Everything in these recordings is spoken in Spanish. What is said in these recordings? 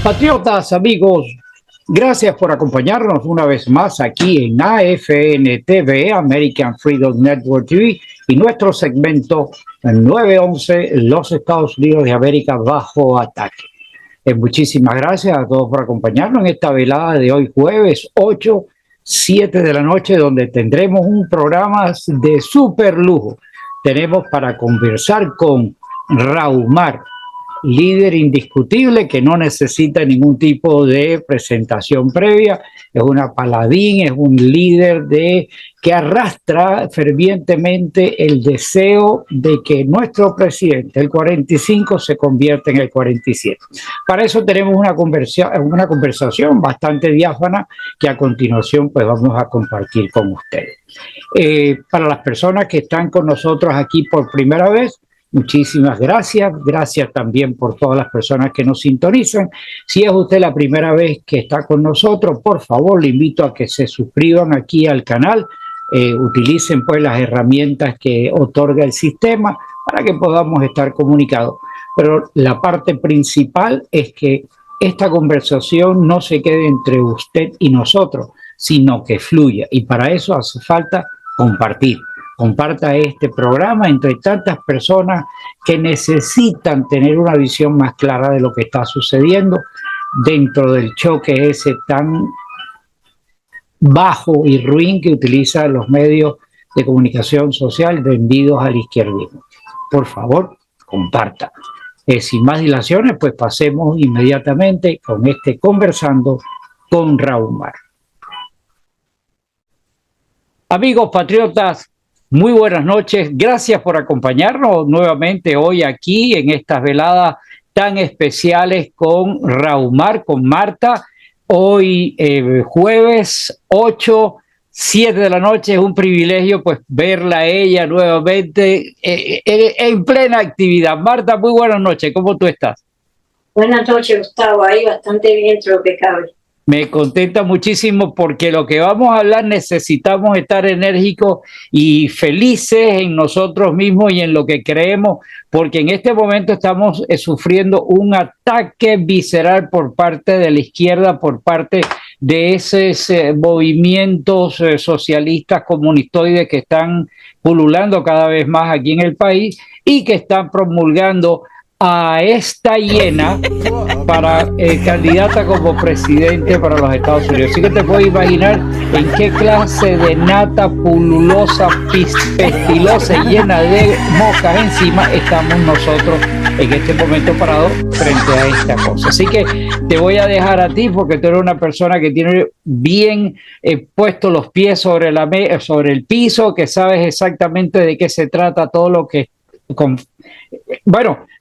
Patriotas, amigos, gracias por acompañarnos una vez más aquí en AFN TV, American Freedom Network TV, y nuestro segmento 911, los Estados Unidos de América bajo ataque. Muchísimas gracias a todos por acompañarnos en esta velada de hoy jueves 7 de la noche, donde tendremos un programa de súper lujo. Tenemos para conversar con Raumar, líder indiscutible que no necesita ningún tipo de presentación previa, es una paladín, es un líder que arrastra fervientemente el deseo de que nuestro presidente, el 45, se convierta en el 47. Para eso tenemos una conversación bastante diáfana que a continuación pues vamos a compartir con ustedes. Para las personas que están con nosotros aquí por primera vez, muchísimas gracias. Gracias también por todas las personas que nos sintonizan. Si es usted la primera vez que está con nosotros, por favor, le invito a que se suscriban aquí al canal. Utilicen pues las herramientas que otorga el sistema para que podamos estar comunicados. Pero la parte principal es que esta conversación no se quede entre usted y nosotros, sino que fluya. Y para eso hace falta compartir. Comparta este programa entre tantas personas que necesitan tener una visión más clara de lo que está sucediendo dentro del choque ese tan bajo y ruin que utilizan los medios de comunicación social vendidos al izquierdismo. Por favor, comparta. Sin más dilaciones, pues pasemos inmediatamente con este Conversando con Raumar. Amigos patriotas, muy buenas noches, gracias por acompañarnos nuevamente hoy aquí en estas veladas tan especiales con Raumar, con Marta. Hoy jueves 7 de la noche, es un privilegio pues verla a ella nuevamente en plena actividad. Marta, muy buenas noches, ¿cómo tú estás? Buenas noches, Gustavo, ahí bastante bien entre lo que cabe. Me contenta muchísimo porque lo que vamos a hablar necesitamos estar enérgicos y felices en nosotros mismos y en lo que creemos, porque en este momento estamos sufriendo un ataque visceral por parte de la izquierda, por parte de esos movimientos socialistas comunistoides que están pululando cada vez más aquí en el país y que están promulgando a esta hiena para candidata como presidente para los Estados Unidos. Así que te puedes imaginar en qué clase de nata pululosa, pestilosa y llena de moscas encima estamos nosotros en este momento parados frente a esta cosa. Así que te voy a dejar a ti porque tú eres una persona que tiene bien puesto los pies sobre el piso, que sabes exactamente de qué se trata todo lo que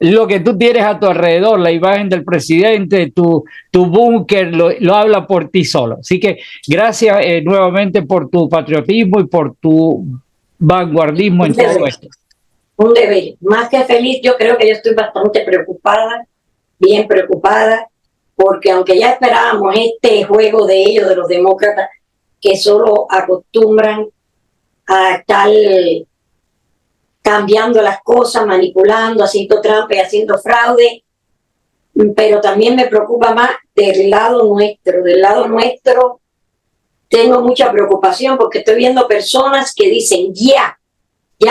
lo que tú tienes a tu alrededor, la imagen del presidente, tu búnker, lo habla por ti solo. Así que gracias nuevamente por tu patriotismo y por tu vanguardismo en todo esto. Un deber. Más que feliz, yo creo que yo estoy bastante preocupada, bien preocupada, porque aunque ya esperábamos este juego de ellos, de los demócratas, que solo acostumbran a estar cambiando las cosas, manipulando, haciendo trampa y haciendo fraude, pero también me preocupa más del lado nuestro. Del lado nuestro tengo mucha preocupación porque estoy viendo personas que dicen, ya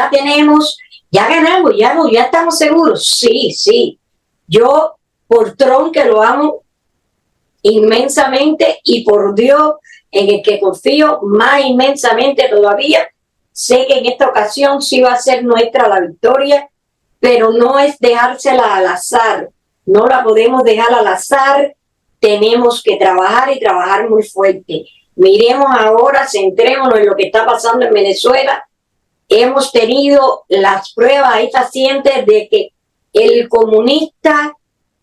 tenemos, ya ganamos, ya estamos seguros. Sí, yo por Trump, que lo amo inmensamente, y por Dios, en el que confío más inmensamente todavía. Sé que en esta ocasión sí va a ser nuestra la victoria, pero no es dejársela al azar. No la podemos dejar al azar. Tenemos que trabajar y trabajar muy fuerte. Miremos ahora, centrémonos en lo que está pasando en Venezuela. Hemos tenido las pruebas ahí fehacientes de que el comunista,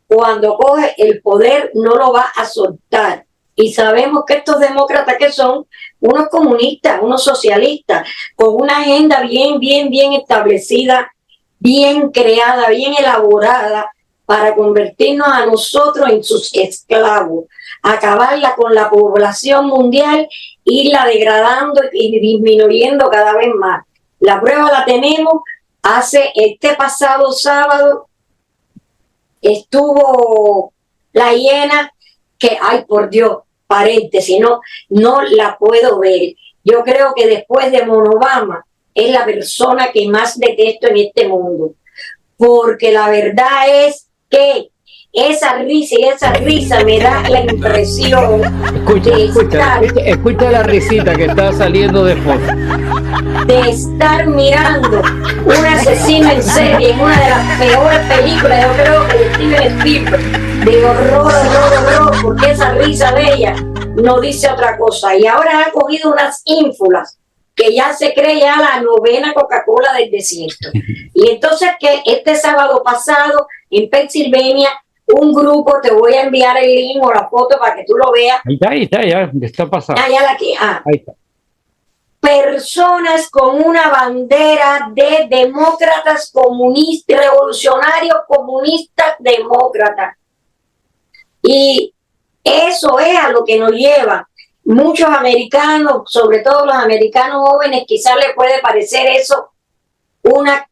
cuando coge el poder, no lo va a soltar. Y sabemos que estos demócratas que son unos comunistas, unos socialistas, con una agenda bien establecida, bien creada, bien elaborada, para convertirnos a nosotros en sus esclavos, acabarla con la población mundial, irla degradando y disminuyendo cada vez más. La prueba la tenemos. Este pasado sábado estuvo la hiena que, ay, por Dios, paréntesis, no la puedo ver. Yo creo que después de Obama es la persona que más detesto en este mundo, porque la verdad es que esa risa me da la impresión escucha la risita que está saliendo de fondo, de estar mirando un asesino en serie en una de las peores películas, yo creo que de Steven Spielberg, de horror, porque esa risa de ella no dice otra cosa. Y ahora ha cogido unas ínfulas que ya se cree ya la novena Coca-Cola del desierto. Y entonces que este sábado pasado en Pensilvania, un grupo, te voy a enviar el link o la foto para que tú lo veas. Ahí está, ya está pasando. Ahí está. Personas con una bandera de demócratas comunistas, revolucionarios comunistas demócratas. Y eso es a lo que nos lleva. Muchos americanos, sobre todo los americanos jóvenes, quizás les puede parecer eso una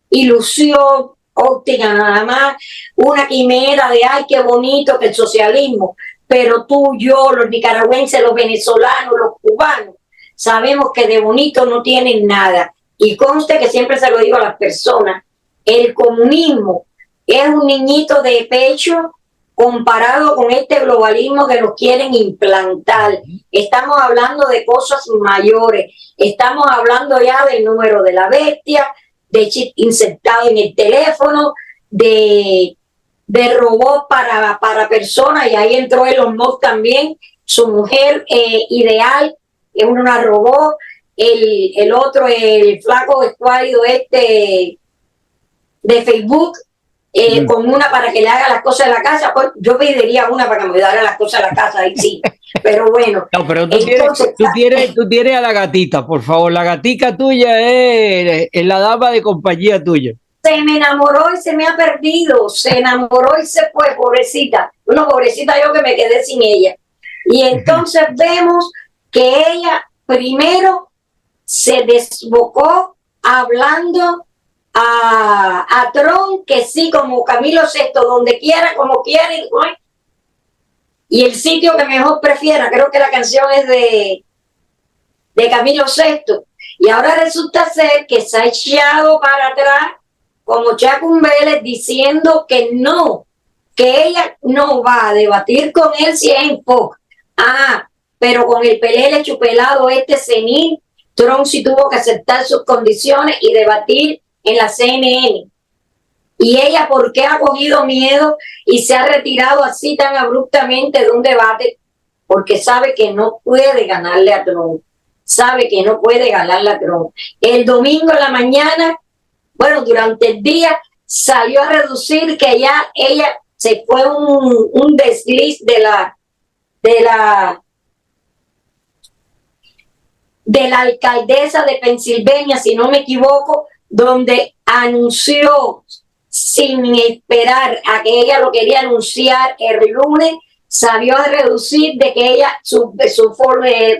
ilusión óptica nada más, una quimera de ay, qué bonito que el socialismo, pero tú, yo, los nicaragüenses, los venezolanos, los cubanos, sabemos que de bonito no tienen nada. Y conste que siempre se lo digo a las personas, el comunismo es un niñito de pecho comparado con este globalismo que nos quieren implantar. Estamos hablando de cosas mayores, estamos hablando ya del número de la bestia, de chip insertado en el teléfono, de robots para personas, y ahí entró Elon Musk también, su mujer ideal es una robot, el otro, el flaco escuálido de Facebook, con una para que le haga las cosas de la casa. Pues yo pediría una para que me haga las cosas de la casa, ahí sí, pero bueno. No, pero tú tienes a la gatita, por favor, la gatica tuya es la dama de compañía tuya. Se me enamoró y se me ha perdido, se enamoró y se fue, pobrecita. Bueno, pobrecita yo que me quedé sin ella. Y entonces vemos que ella primero se desbocó hablando a Trump, que sí, como Camilo VI, donde quiera, como quiera, y el sitio que mejor prefiera. Creo que la canción es de Camilo VI. Y ahora resulta ser que se ha echado para atrás como Chaco Vélez diciendo que no, que ella no va a debatir con él si es en Fox. Pero con el pelele chupelado senil, Trump sí tuvo que aceptar sus condiciones y debatir en la CNN. Y ella, ¿por qué ha cogido miedo y se ha retirado así tan abruptamente de un debate? Porque sabe que no puede ganarle a Trump. Sabe que no puede ganarle a Trump. El domingo en la mañana, bueno, durante el día, salió a reducir que ya ella se fue un desliz de la alcaldesa de Pensilvania, si no me equivoco, donde anunció sin esperar a que ella lo quería anunciar el lunes, salió a reducir de que ella, su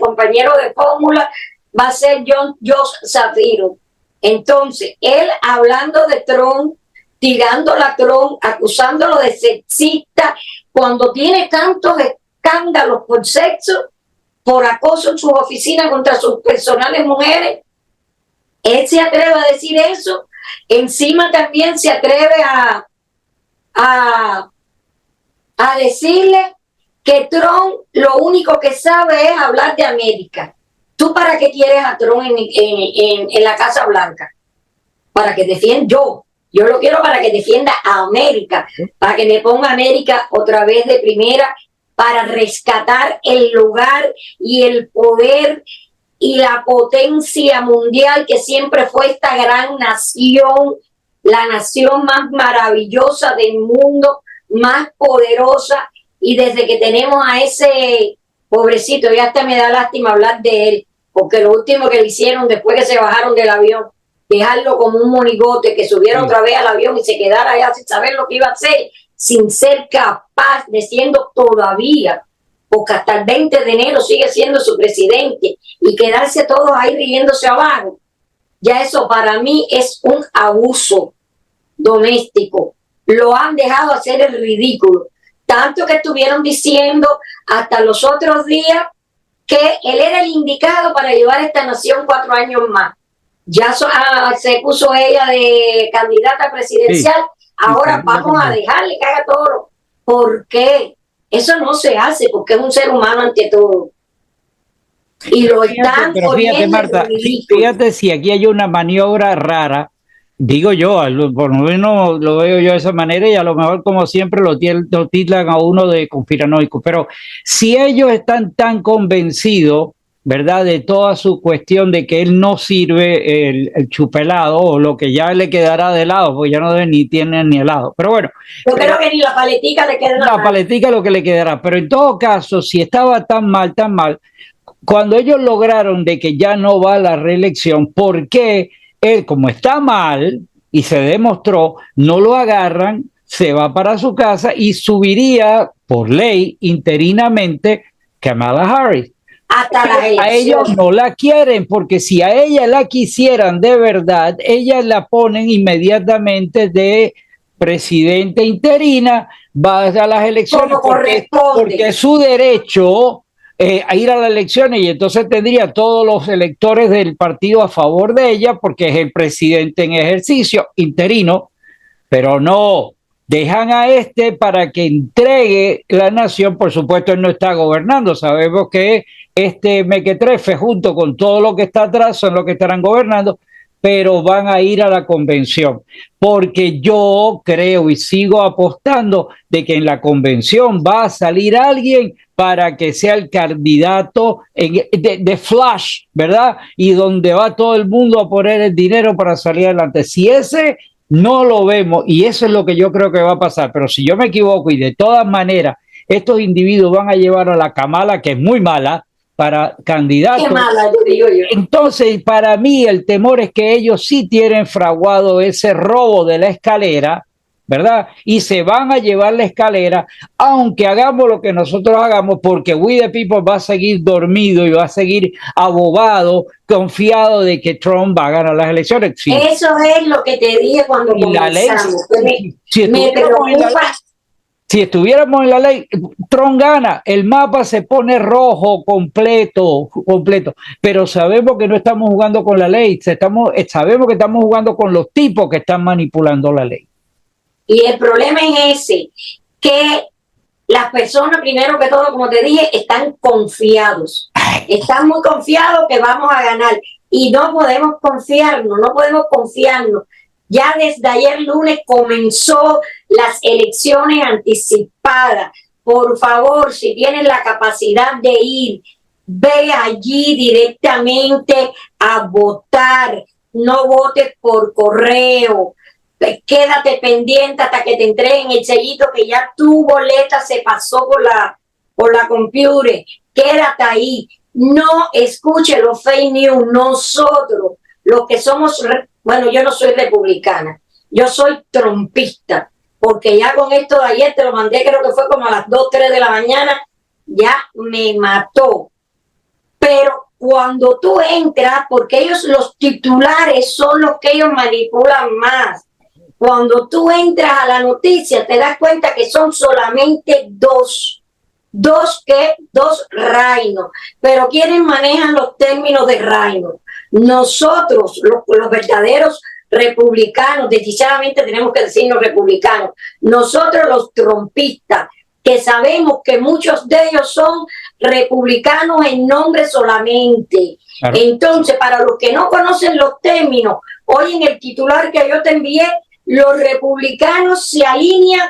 compañero de fórmula va a ser Josh Shapiro. Entonces, él hablando de Trump, tirándola a Trump, acusándolo de sexista, cuando tiene tantos escándalos por sexo, por acoso en sus oficinas contra sus personales mujeres, él se atreve a decir eso. Encima también se atreve a decirle que Trump lo único que sabe es hablar de América. ¿Tú para qué quieres a Trump en la Casa Blanca? Para que defienda yo lo quiero para que defienda a América, para que me ponga América otra vez de primera, para rescatar el lugar y el poder y la potencia mundial que siempre fue esta gran nación, la nación más maravillosa del mundo, más poderosa. Y desde que tenemos a ese pobrecito, ya hasta me da lástima hablar de él, porque lo último que le hicieron después que se bajaron del avión, dejarlo como un monigote, que subiera otra vez al avión y se quedara allá sin saber lo que iba a hacer, sin ser capaz de, siendo todavía, porque hasta el 20 de enero sigue siendo su presidente, y quedarse todos ahí riéndose abajo. Ya eso para mí es un abuso doméstico. Lo han dejado hacer el ridículo. Tanto que estuvieron diciendo hasta los otros días que él era el indicado para llevar a esta nación 4 años más. Ya se puso ella de candidata presidencial, sí, ahora vamos a dejarle que haga todo. ¿Por qué? Eso no se hace, porque es un ser humano ante todo. Y lo están fíjate, Marta, fíjate si aquí hay una maniobra rara, digo yo, por lo menos lo veo yo de esa manera, y a lo mejor, como siempre, lo tildan a uno de conspiranoico, pero si ellos están tan convencidos, ¿verdad?, de toda su cuestión de que él no sirve, el chupelado, o lo que ya le quedará de helado, porque ya no debe ni tiene ni helado, pero bueno. Yo creo que ni la paletica le queda. La paletica lo que le quedará, pero en todo caso, si estaba tan mal, cuando ellos lograron de que ya no va a la reelección, ¿por qué él, como está mal y se demostró, no lo agarran, se va para su casa y subiría por ley interinamente Kamala Harris? Hasta la elección. A ellos no la quieren, porque si a ella la quisieran de verdad, ella la ponen inmediatamente de presidenta interina, va a las elecciones porque es su derecho a ir a las elecciones, y entonces tendría todos los electores del partido a favor de ella porque es el presidente en ejercicio interino, pero no, dejan a para que entregue la nación. Por supuesto, él no está gobernando, sabemos que mequetrefe junto con todo lo que está atrás son los que estarán gobernando, pero van a ir a la convención, porque yo creo y sigo apostando de que en la convención va a salir alguien para que sea el candidato de flash, ¿verdad? Y donde va todo el mundo a poner el dinero para salir adelante. Si ese no lo vemos, y eso es lo que yo creo que va a pasar, pero si yo me equivoco y de todas maneras estos individuos van a llevar a la Kamala, que es muy mala, para candidatos. Qué mala, digo yo. Entonces, para mí el temor es que ellos sí tienen fraguado ese robo de la escalera, ¿verdad? Y se van a llevar la escalera, aunque hagamos lo que nosotros hagamos, porque We the People va a seguir dormido y va a seguir abobado, confiado de que Trump va a ganar las elecciones. Sí. Eso es lo que te dije cuando comenzamos. Me preocupa. Si estuviéramos en la ley, Trump gana, el mapa se pone rojo completo, pero sabemos que no estamos jugando con la ley, sabemos que estamos jugando con los tipos que están manipulando la ley. Y el problema es ese, que las personas, primero que todo, como te dije, están confiados, están muy confiados que vamos a ganar, y no podemos confiarnos. Ya desde ayer lunes comenzó las elecciones anticipadas. Por favor, si tienes la capacidad de ir, ve allí directamente a votar. No votes por correo. Quédate pendiente hasta que te entreguen el sellito que ya tu boleta se pasó por la computer. Quédate ahí. No escuche los fake news. Nosotros, los que somos... Bueno, yo no soy republicana, yo soy trumpista, porque ya con esto de ayer, te lo mandé, creo que fue como a las 2, 3 de la mañana, ya me mató. Pero cuando tú entras, porque ellos, los titulares son los que ellos manipulan más, cuando tú entras a la noticia, te das cuenta que son solamente dos reinos, pero ¿quiénes manejan los términos de reino? Nosotros, los verdaderos republicanos, desdichadamente tenemos que decirnos republicanos, nosotros los trumpistas, que sabemos que muchos de ellos son republicanos en nombre solamente. Claro. Entonces, para los que no conocen los términos, hoy en el titular que yo te envié, los republicanos se alinean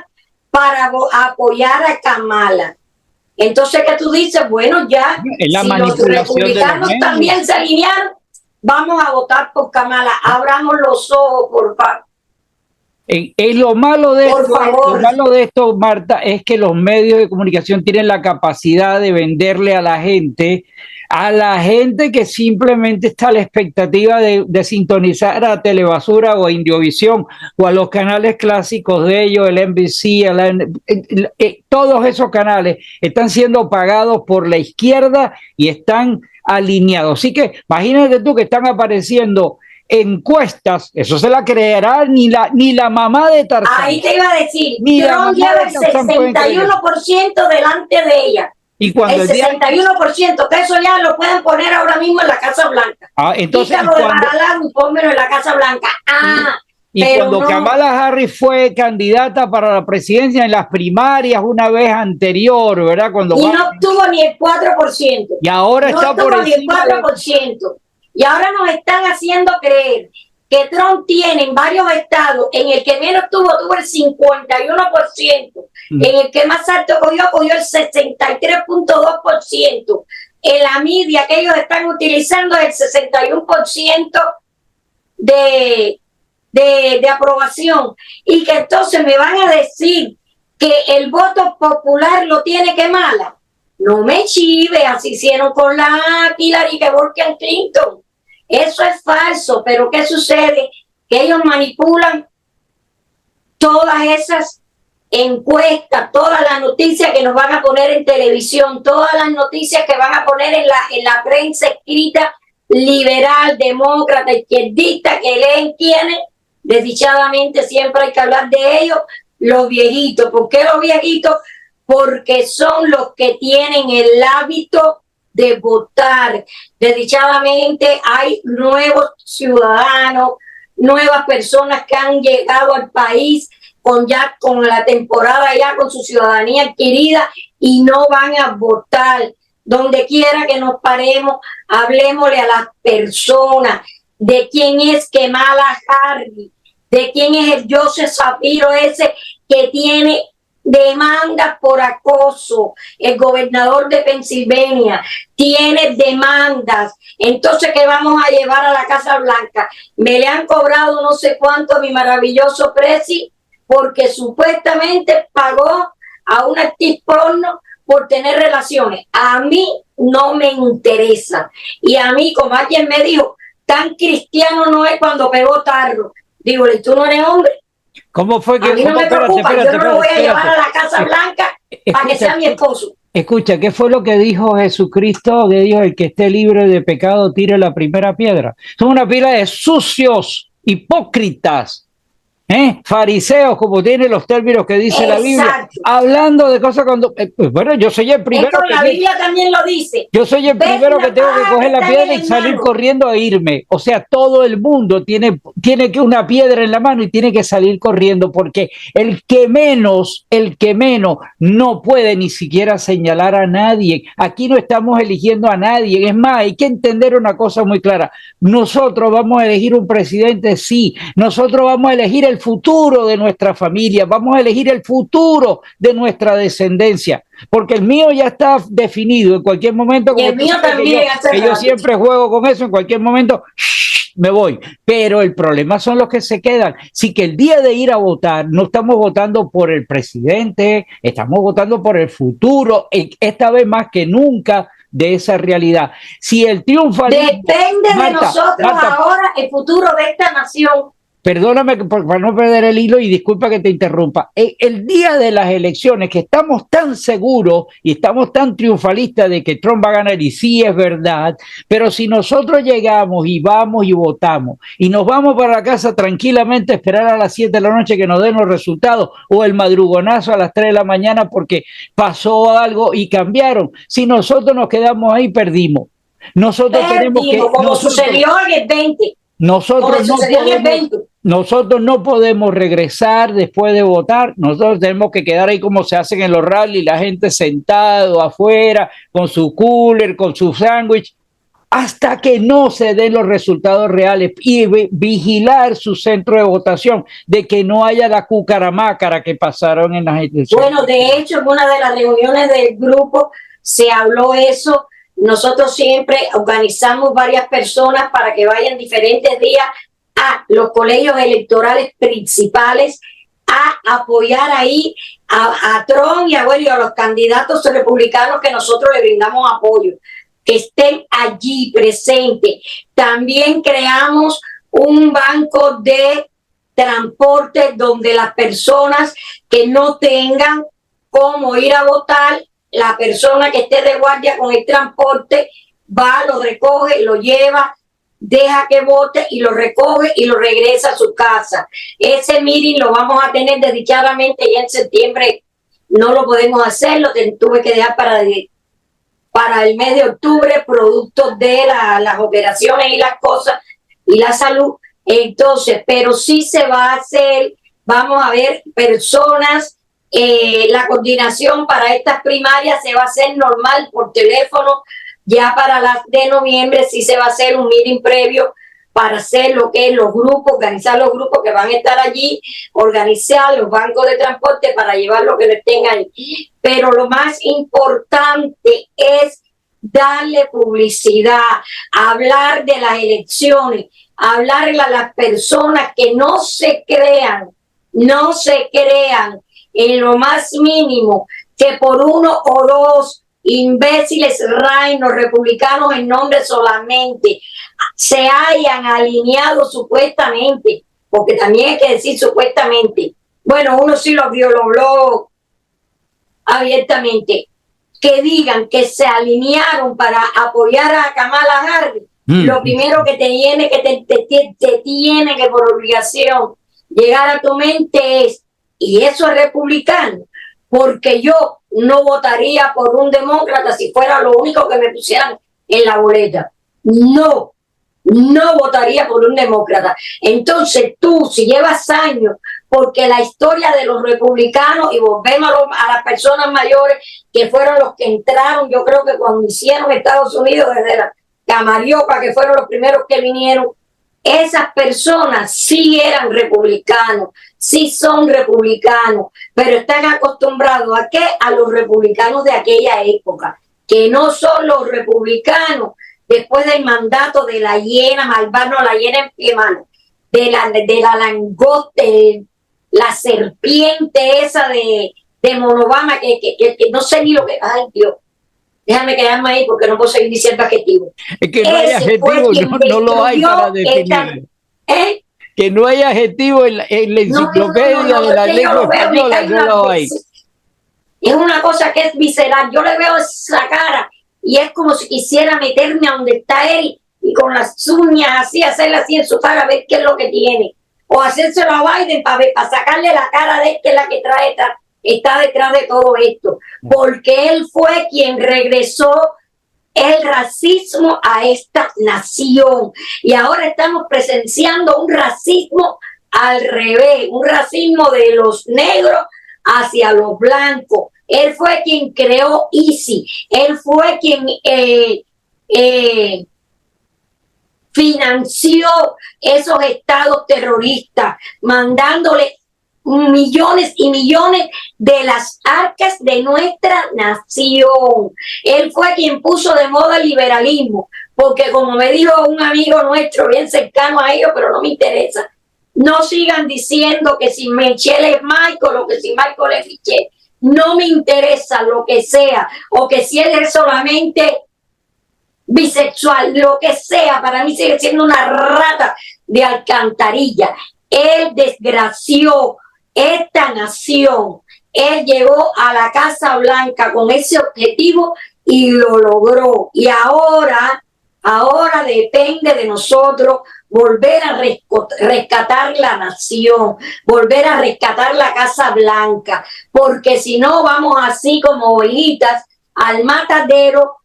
para apoyar a Kamala. Entonces, ¿qué tú dices? Bueno, ya, si los republicanos también se alinearon, vamos a votar por Kamala. Abramos los ojos, por favor. Lo malo de esto, Marta, es que los medios de comunicación tienen la capacidad de venderle a la gente que simplemente está a la expectativa de sintonizar a Telebasura o a Indiovisión o a los canales clásicos de ellos, el NBC, todos esos canales están siendo pagados por la izquierda y están alineados. Así que imagínate tú que están apareciendo encuestas, eso se la creerá ni la mamá de Tarzán. Ahí te iba a decir, Ni Trump lleva el 61% delante de ella. Y cuando el 61%, que eso ya lo pueden poner ahora mismo en la Casa Blanca. Entonces, quítalo de Mar-a-Lago y pónmelo en la Casa Blanca. Y cuando Kamala Harris fue candidata para la presidencia en las primarias una vez anterior, ¿verdad? Y no obtuvo ni el 4%. Y ahora no está por encima ni el 4%. Y ahora nos están haciendo creer que Trump tiene en varios estados, en el que menos tuvo el 51%, en el que más alto cogió el 63.2%. En la media que ellos están utilizando es el 61% de aprobación. Y que entonces me van a decir que el voto popular lo tiene Kamala. No me chive, así hicieron con la Hillary que Borken Clinton. Eso es falso, pero ¿qué sucede? Que ellos manipulan todas esas encuestas, todas las noticias que nos van a poner en televisión, todas las noticias que van a poner en la prensa escrita liberal, demócrata, izquierdista, que leen quiénes. Desdichadamente siempre hay que hablar de ellos, los viejitos. ¿Por qué los viejitos? Porque son los que tienen el hábito de votar. Desdichadamente hay nuevos ciudadanos, nuevas personas que han llegado al país con la temporada ya con su ciudadanía adquirida y no van a votar. Donde quiera que nos paremos, hablemosle a las personas de quién es Kamala Harris, de quién es el Joseph Shapiro ese que tiene demandas por acoso. El gobernador de Pensilvania tiene demandas. Entonces, ¿qué vamos a llevar a la Casa Blanca? Me le han cobrado no sé cuánto a mi maravilloso presi porque supuestamente pagó a una actriz porno por tener relaciones. A mí no me interesa. Y a mí, como alguien me dijo, tan cristiano no es cuando pegó tarro. Digo, ¿y tú no eres hombre? ¿Cómo fue que? A mí no me preocupa, yo no lo voy a llevar a la Casa Blanca para que sea mi esposo. Escucha, ¿qué fue lo que dijo Jesucristo? Que dijo, el que esté libre de pecado tire la primera piedra. Son una pila de sucios, hipócritas, fariseos, como tiene los términos que dice la Biblia, hablando de cosas cuando... bueno, yo soy el primero... la Biblia también lo dice. Yo soy el primero que tengo que coger la piedra y salir corriendo a irme. O sea, todo el mundo tiene que una piedra en la mano y tiene que salir corriendo, porque el que menos no puede ni siquiera señalar a nadie. Aquí no estamos eligiendo a nadie. Es más, hay que entender una cosa muy clara. Nosotros vamos a elegir un presidente, sí. Nosotros vamos a elegir el futuro de nuestra familia, vamos a elegir el futuro de nuestra descendencia, porque el mío ya está definido en cualquier momento. Y el mío también. Yo siempre juego con eso, en cualquier momento me voy, pero el problema son los que se quedan. Sí, que el día de ir a votar no estamos votando por el presidente, estamos votando por el futuro, esta vez más que nunca, de esa realidad. Si el triunfalismo... Depende de nosotros ahora el futuro de esta nación. Perdóname para no perder el hilo y disculpa que te interrumpa. El día de las elecciones, que estamos tan seguros y estamos tan triunfalistas de que Trump va a ganar, y sí es verdad, pero si nosotros llegamos y vamos y votamos y nos vamos para la casa tranquilamente a esperar a las 7 de la noche que nos den los resultados, o el madrugonazo a las 3 de la mañana porque pasó algo y cambiaron, si nosotros nos quedamos ahí, perdimos. Nosotros tenemos que... Como sucedió en el 20. Nosotros no podemos regresar después de votar. Nosotros tenemos que quedar ahí como se hacen en los rallies, la gente sentado afuera con su cooler, con su sándwich, hasta que no se den los resultados reales, y vigilar su centro de votación, de que no haya la cucaramácara que pasaron en las elecciones. Bueno, de hecho, en una de las reuniones del grupo se habló eso. Nosotros siempre organizamos varias personas para que vayan diferentes días a los colegios electorales principales a apoyar ahí a Trump y a los candidatos republicanos que nosotros le brindamos apoyo, que estén allí presentes. También creamos un banco de transporte donde las personas que no tengan cómo ir a votar, la persona que esté de guardia con el transporte va, lo recoge, lo lleva deja que vote y lo recoge y lo regresa a su casa. Ese meeting lo vamos a tener desdichadamente ya en septiembre. No lo podemos hacer, lo tuve que dejar para el mes de octubre, producto de las operaciones y las cosas y la salud. Entonces, pero sí se va a hacer, vamos a ver personas, la coordinación para estas primarias se va a hacer normal por teléfono. Ya para las de noviembre sí se va a hacer un meeting previo para hacer lo que es los grupos, organizar los grupos que van a estar allí, organizar los bancos de transporte para llevar lo que les tengan ahí. Pero lo más importante es darle publicidad, hablar de las elecciones, hablarle a las personas que no se crean en lo más mínimo que por uno o dos imbéciles reinos republicanos en nombre solamente se hayan alineado supuestamente, porque también hay que decir supuestamente, bueno, uno sí lo vio, lo habló abiertamente, que digan que se alinearon para apoyar a Kamala Harris. Lo primero que te tiene que por obligación llegar a tu mente es, y eso es republicano, porque yo no votaría por un demócrata si fuera lo único que me pusieran en la boleta. No votaría por un demócrata. Entonces tú, si llevas años, porque la historia de los republicanos, y volvemos a las personas mayores que fueron los que entraron, yo creo que cuando hicieron Estados Unidos desde la Camariopa, que fueron los primeros que vinieron, esas personas sí eran republicanos, sí son republicanos, pero están acostumbrados ¿a qué? A los republicanos de aquella época, que no son los republicanos después del mandato de la hiena malvada, no, la hiena en pie, mano, de la langosta, la serpiente esa de Monobama, que no sé ni lo que, ay Dios, déjame quedarme ahí porque no puedo seguir diciendo adjetivos. Es que no hay adjetivo, no lo hay para definir. Que no hay adjetivo en la enciclopedia de la lengua española, no lo hay. Es una cosa que es visceral. Yo le veo esa cara y es como si quisiera meterme a donde está él y con las uñas así, hacerle así en su cara, a ver qué es lo que tiene. O hacérselo a Biden para sacarle la cara de él, que es la que está detrás de todo esto. Porque él fue quien regresó el racismo a esta nación. Y ahora estamos presenciando un racismo al revés, un racismo de los negros hacia los blancos. Él fue quien creó ISIS, él fue quien financió esos estados terroristas, mandándole millones y millones de las arcas de nuestra nación. Él fue quien puso de moda el liberalismo, porque como me dijo un amigo nuestro bien cercano a ellos, pero no me interesa, no sigan diciendo que si Michelle es Michael o que si Michael es Michelle. No me interesa lo que sea, o que si él es solamente bisexual, lo que sea, para mí sigue siendo una rata de alcantarilla. Él desgració esta nación. Él llegó a la Casa Blanca con ese objetivo y lo logró. Y ahora depende de nosotros volver a rescatar la nación, volver a rescatar la Casa Blanca, porque si no vamos así como ovejitas al matadero,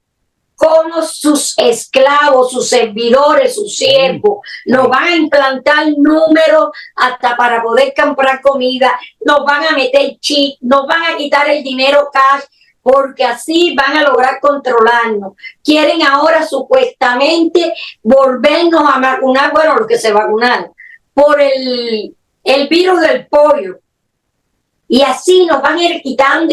como sus esclavos, sus servidores, sus siervos, nos van a implantar números hasta para poder comprar comida, nos van a meter chip, nos van a quitar el dinero cash, porque así van a lograr controlarnos. Quieren ahora supuestamente volvernos a vacunar, bueno, los que se vacunaron, por el virus del polio. Y así nos van a ir quitando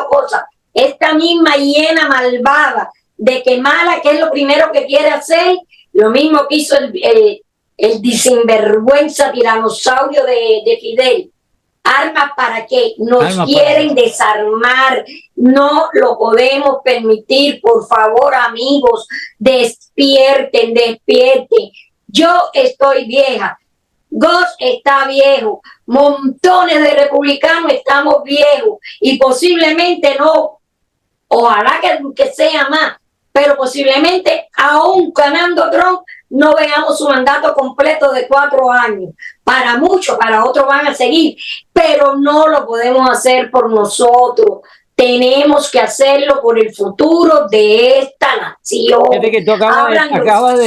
cosas. Esta misma hiena malvada de Kamala, que es lo primero que quiere hacer, lo mismo que hizo el sinvergüenza tiranosaurio de Fidel. Armas para qué, nos quieren desarmar, no lo podemos permitir, por favor amigos, despierten. Yo estoy vieja, Goss está viejo, montones de republicanos estamos viejos y posiblemente no, ojalá que sea más, pero posiblemente aún ganando Trump no veamos su mandato completo de 4 años. Para muchos, para otros van a seguir, pero no lo podemos hacer por nosotros. Tenemos que hacerlo por el futuro de esta nación. Fíjate que tú acabas de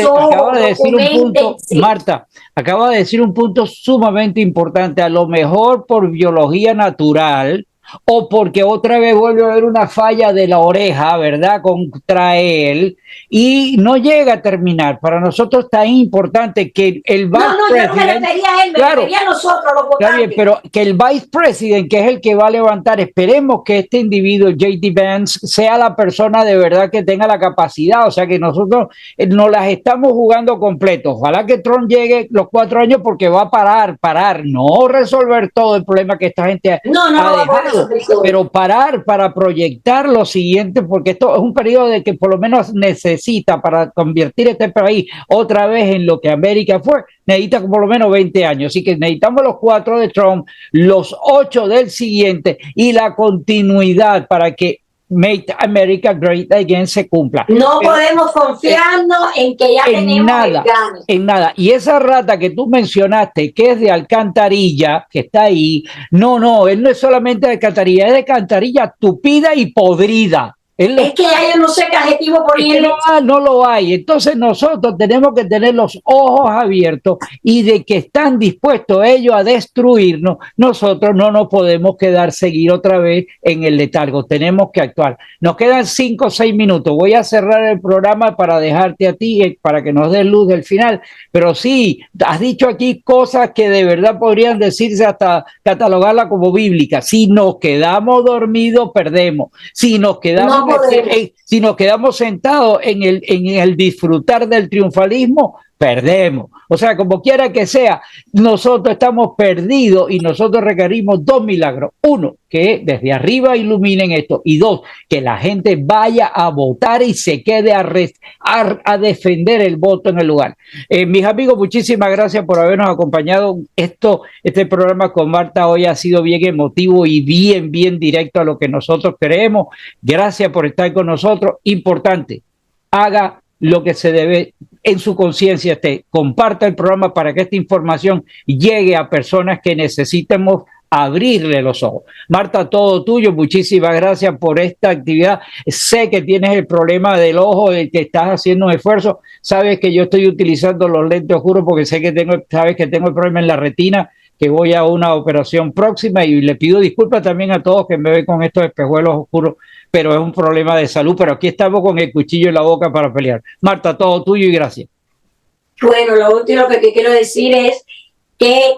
decir un punto, Marta, acabas de decir un punto sumamente importante. A lo mejor por biología natural o porque otra vez vuelve a haber una falla de la oreja, ¿verdad?, contra él, y no llega a terminar. Para nosotros está importante que el vice yo no me refería a él, me refería a nosotros, los votantes. Está bien, pero que el vice president, que es el que va a levantar, esperemos que este individuo, J.D. Vance, sea la persona de verdad que tenga la capacidad, o sea que nosotros nos las estamos jugando completo. Ojalá que Trump llegue los 4 años porque va a parar, no resolver todo el problema que esta gente ha dejado, pero parar para proyectar lo siguiente, porque esto es un periodo de que por lo menos necesita para convertir este país otra vez en lo que América fue, necesita por lo menos 20 años, así que necesitamos los 4 de Trump, los 8 del siguiente y la continuidad para que Make America Great Again se cumpla. No podemos confiarnos en que ya tenemos el gane. En nada. Y esa rata que tú mencionaste, que es de Alcantarilla, que está ahí, no, él no es solamente de Alcantarilla, es de Alcantarilla tupida y podrida. Es que ya yo no sé qué adjetivo ponerle. No lo hay. Entonces nosotros tenemos que tener los ojos abiertos y de que están dispuestos ellos a destruirnos, nosotros no nos podemos seguir otra vez en el letargo. Tenemos que actuar. Nos quedan 5 o 6 minutos. Voy a cerrar el programa para dejarte a ti, para que nos des luz del final. Pero sí, has dicho aquí cosas que de verdad podrían decirse hasta catalogarla como bíblica. Si nos quedamos dormidos, perdemos. Si nos quedamos si nos quedamos sentados en el disfrutar del triunfalismo, perdemos. O sea, como quiera que sea, nosotros estamos perdidos y nosotros requerimos 2 milagros. 1, que desde arriba iluminen esto. Y 2, que la gente vaya a votar y se quede a defender el voto en el lugar. Mis amigos, muchísimas gracias por habernos acompañado. Este programa con Marta hoy ha sido bien emotivo y bien directo a lo que nosotros creemos. Gracias por estar con nosotros. Importante, haga lo que se debe en su conciencia, comparta el programa para que esta información llegue a personas que necesitemos abrirle los ojos. Marta, todo tuyo, muchísimas gracias por esta actividad. Sé que tienes el problema del ojo, de que estás haciendo un esfuerzo. Sabes que yo estoy utilizando los lentes oscuros porque sabes que tengo el problema en la retina, que voy a una operación próxima y le pido disculpas también a todos que me ven con estos espejuelos oscuros, pero es un problema de salud, pero aquí estamos con el cuchillo en la boca para pelear. Marta, todo tuyo y gracias. Bueno, lo último que quiero decir es que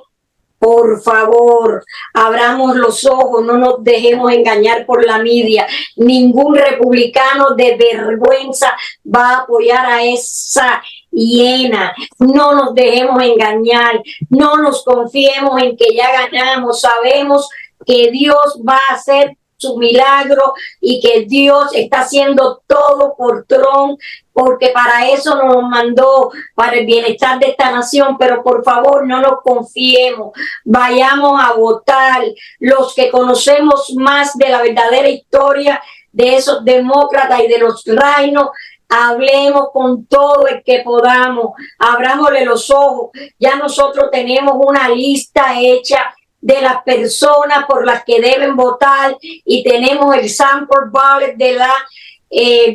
por favor, abramos los ojos, no nos dejemos engañar por la media. Ningún republicano de vergüenza va a apoyar a esa hiena. No nos dejemos engañar, no nos confiemos en que ya ganamos. Sabemos que Dios va a hacer su milagro y que Dios está haciendo todo por Trump, porque para eso nos mandó, para el bienestar de esta nación. Pero por favor, no nos confiemos, vayamos a votar. Los que conocemos más de la verdadera historia de esos demócratas y de los reinos, hablemos con todo el que podamos, abrámosle los ojos. Ya nosotros tenemos una lista hecha de las personas por las que deben votar y tenemos el sample ballot de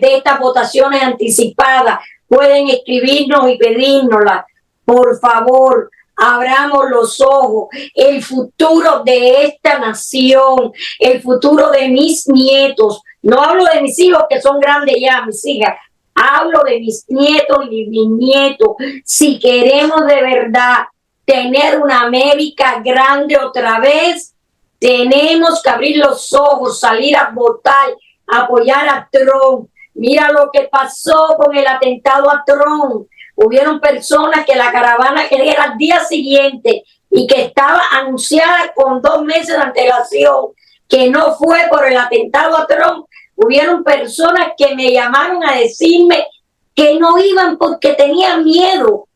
estas votaciones anticipadas. Pueden escribirnos y pedírnoslas. Por favor, abramos los ojos. El futuro de esta nación, el futuro de mis nietos, no hablo de mis hijos que son grandes ya, mis hijas, hablo de mis nietos y mis nietos. Si queremos de verdad tener una América grande otra vez, tenemos que abrir los ojos, salir a votar, apoyar a Trump. Mira lo que pasó con el atentado a Trump. Hubieron personas que la caravana que era al día siguiente y que estaba anunciada con 2 meses de antelación, que no fue por el atentado a Trump. Hubieron personas que me llamaron a decirme que no iban porque tenían miedo.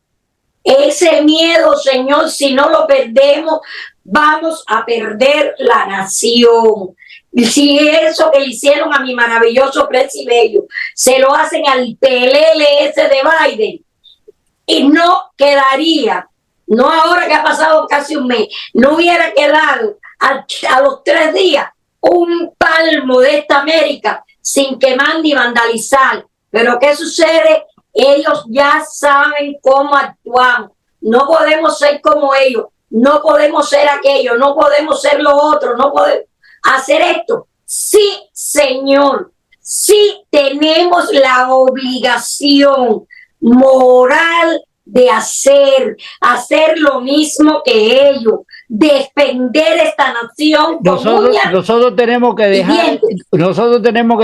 Ese miedo, Señor, si no lo perdemos, vamos a perder la nación. Si eso que le hicieron a mi maravilloso presidente se lo hacen al PLL ese de Biden, y no quedaría, no ahora que ha pasado casi un mes, no hubiera quedado a los 3 días un palmo de esta América sin quemar ni vandalizar. Pero ¿qué sucede? Ellos ya saben cómo actuamos. No podemos ser como ellos, no podemos ser aquello, no podemos ser lo otro, no podemos hacer esto. Sí, señor, sí tenemos la obligación moral de hacer lo mismo que ellos, defender esta nación. Nosotros tenemos que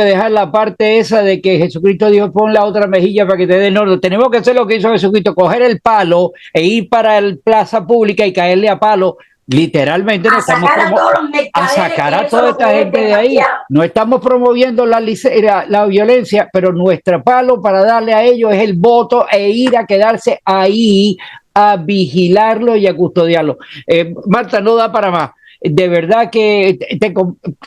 dejar la parte esa de que Jesucristo dijo pon la otra mejilla para que te den orden. Tenemos que hacer lo que hizo Jesucristo, coger el palo e ir para la plaza pública y caerle a palo. Literalmente a sacar a toda esta gente de ahí. No estamos promoviendo la violencia, pero nuestro palo para darle a ellos es el voto e ir a quedarse ahí a vigilarlo y a custodiarlo. Marta, no da para más. De verdad que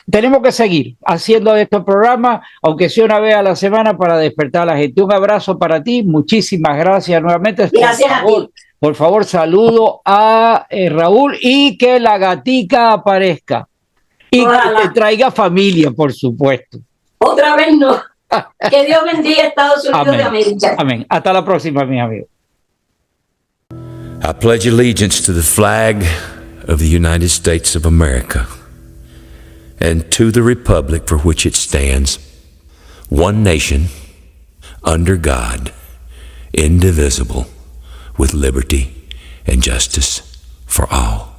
tenemos que seguir haciendo estos programas, aunque sea una vez a la semana, para despertar a la gente. Un abrazo para ti, muchísimas gracias nuevamente. Gracias a ti. Por favor, saludo a Raúl y que la gatica aparezca. Y que te traiga familia, por supuesto. Otra vez no. Que Dios bendiga a Estados Unidos de América. Amén. Hasta la próxima, mis amigos. I pledge allegiance to the flag of the United States of America and to the republic for which it stands, one nation, under God, indivisible, with liberty and justice for all.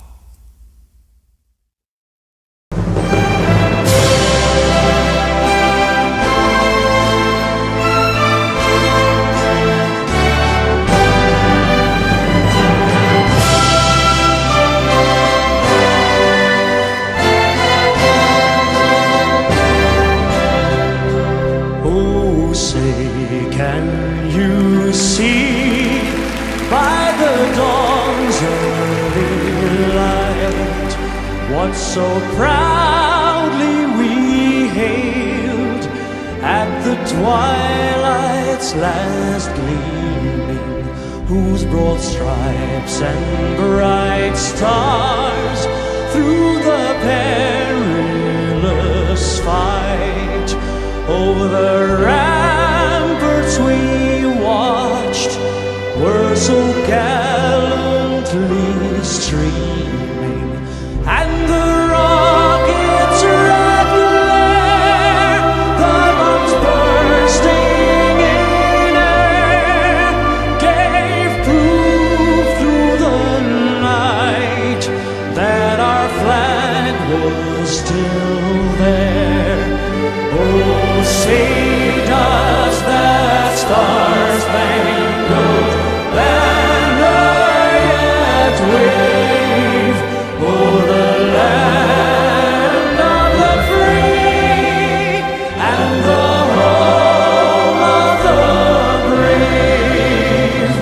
Oh, say, can you see by the dawn's early light what so proudly we hailed at the twilight's last gleaming, whose broad stripes and bright stars through the perilous fight over the ramparts we watched were so gallantly streaming, and the rockets' red glare, the bombs bursting in air, gave proof through the night that our flag was still there. Oh, say does that star-spangled banner yet wave o'er the land of the free and the home of the brave?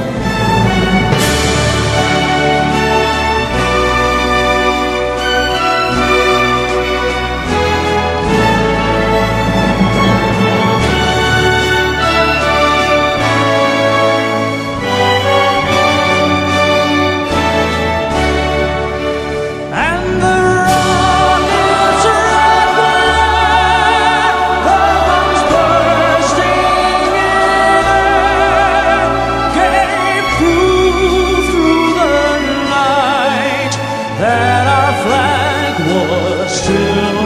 And the rockets' red glare, the bombs bursting in air, gave proof through the night that our flag was still